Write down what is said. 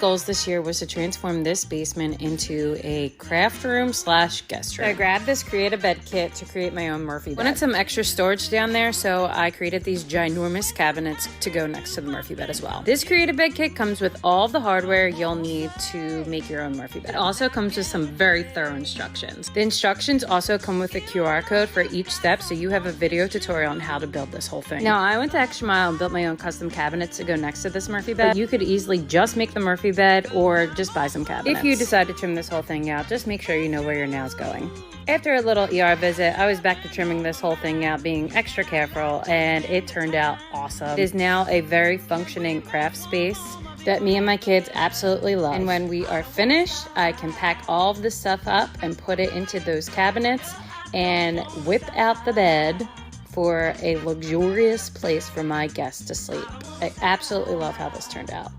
goals this year was to transform this basement into a craft room / guest room. I grabbed this Create-A-Bed kit to create my own Murphy bed. Wanted some extra storage down there, so I created these ginormous cabinets to go next to the Murphy bed as well. This Create-A-Bed kit comes with all the hardware you'll need to make your own Murphy bed. It also comes with some very thorough instructions. The instructions also come with a QR code for each step, so you have a video tutorial on how to build this whole thing. Now, I went the extra mile and built my own custom cabinets to go next to this Murphy bed. But you could easily just make the Murphy bed or just buy some cabinets. If you decide to trim this whole thing out, just make sure you know where your nail's going. After a little ER visit, I was back to trimming this whole thing out, being extra careful, and it turned out awesome. It is now a very functioning craft space that me and my kids absolutely love. And when we are finished, I can pack all of this stuff up and put it into those cabinets and whip out the bed for a luxurious place for my guests to sleep. I absolutely love how this turned out.